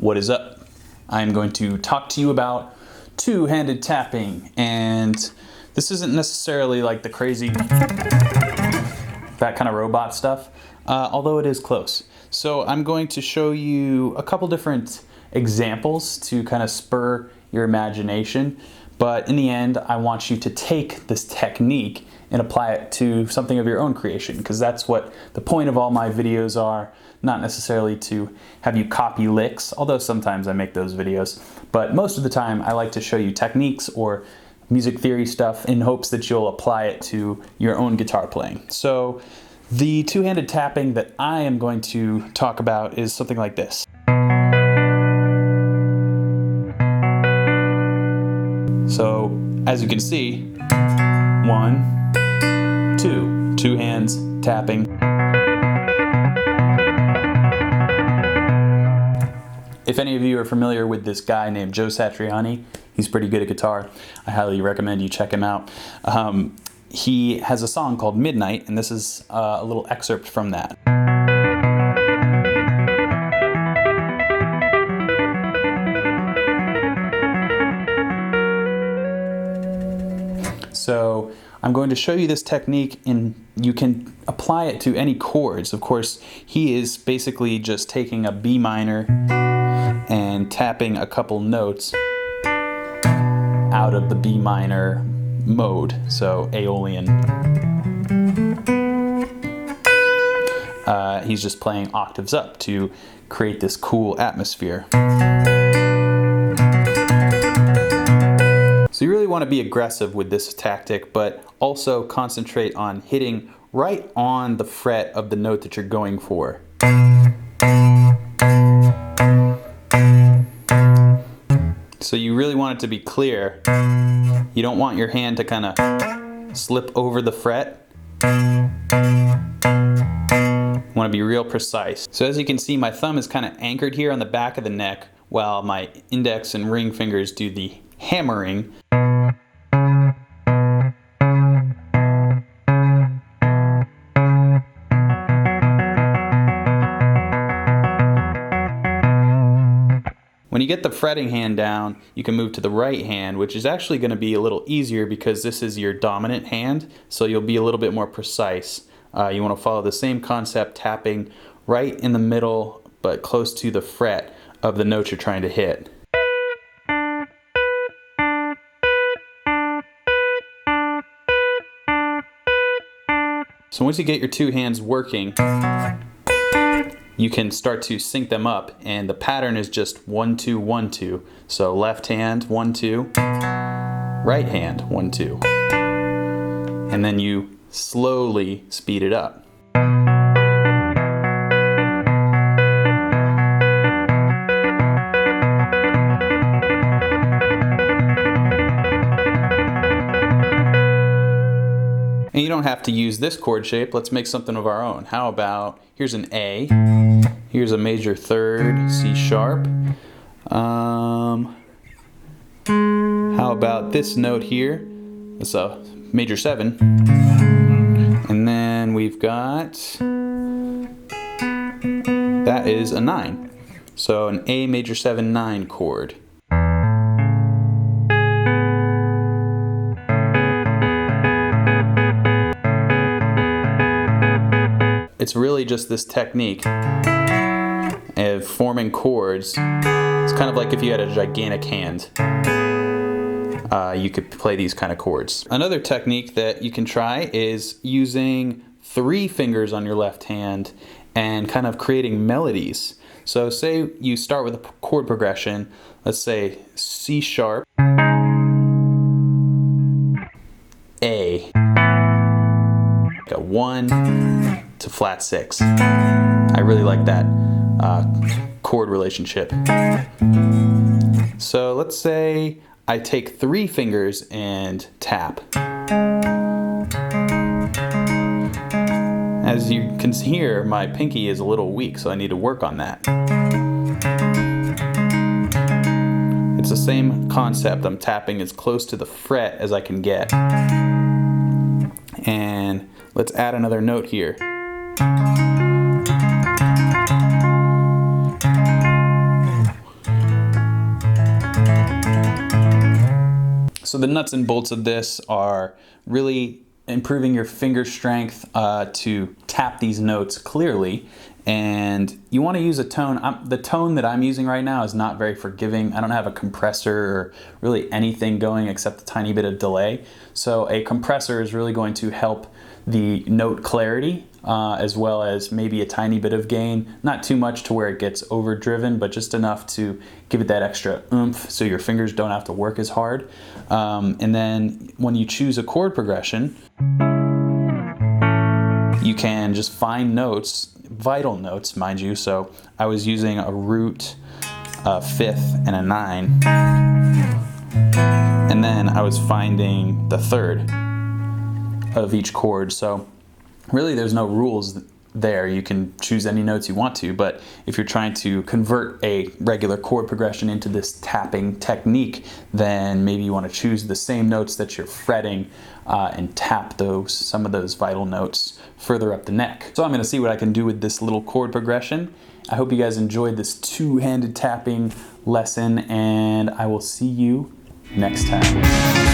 What is up? I'm going to talk to you about two-handed tapping, and this isn't necessarily like the crazy, that kind of robot stuff, although it is close. So I'm going to show you a couple different examples to kind of spur your imagination, but in the end I want you to take this technique and apply it to something of your own creation, because that's what the point of all my videos are. Not necessarily to have you copy licks, although sometimes I make those videos, but most of the time I like to show you techniques or music theory stuff in hopes that you'll apply it to your own guitar playing. So the two-handed tapping that I am going to talk about is something like this. So as you can see, 1, 2, two hands tapping. If any of you are familiar with this guy named Satriani, he's pretty good at guitar. I highly recommend you check him out. He has a song called Midnight, and this is a little excerpt from that. So I'm going to show you this technique, and you can apply it to any chords. Of course, he is basically just taking a B minor and tapping a couple notes out of the B minor mode, so Aeolian. He's just playing octaves up to create this cool atmosphere. So you really want to be aggressive with this tactic, but also concentrate on hitting right on the fret of the note that you're going for. So you really want it to be clear. You don't want your hand to kind of slip over the fret. You want to be real precise. So as you can see, my thumb is kind of anchored here on the back of the neck, while my index and ring fingers do the hammering. When you get the fretting hand down, you can move to the right hand, which is actually going to be a little easier because this is your dominant hand, so you'll be a little bit more precise. You want to follow the same concept, tapping right in the middle but close to the fret of the note you're trying to hit. So once you get your two hands working, you can start to sync them up, and the pattern is just 1 2 1 2. So left hand 1 2, right hand 1 2, and then you slowly speed it up. And you don't have to use this chord shape. Let's make something of our own. How about, here's an A, here's a major third, C sharp. How about this note here? It's a major 7. And then we've got, that is a 9. So an A major 7 9 chord. It's really just this technique of forming chords. It's kind of like if you had a gigantic hand. You could play these kind of chords. Another technique that you can try is using 3 fingers on your left hand and kind of creating melodies. So say you start with a chord progression, let's say C sharp, A, a 1 to flat 6. I really like that chord relationship. So let's say I take 3 fingers and tap. As you can hear, my pinky is a little weak, so I need to work on that. It's the same concept. I'm tapping as close to the fret as I can get. And let's add another note here. the nuts and bolts of this are really improving your finger strength to tap these notes clearly. And you want to use a tone. The tone that I'm using right now is not very forgiving. I don't have a compressor or really anything going except a tiny bit of delay. So a compressor is really going to help the note clarity as well as maybe a tiny bit of gain. Not too much to where it gets overdriven, but just enough to give it that extra oomph so your fingers don't have to work as hard. And then when you choose a chord progression, you can just find notes, vital notes, mind you. So I was using a root, a fifth, and a 9. And then I was finding the third of each chord. So really there's no rules there. You can choose any notes you want to, but if you're trying to convert a regular chord progression into this tapping technique, then maybe you want to choose the same notes that you're fretting and tap some of those vital notes further up the neck. So I'm going to see what I can do with this little chord progression. I hope you guys enjoyed this two-handed tapping lesson, and I will see you next time.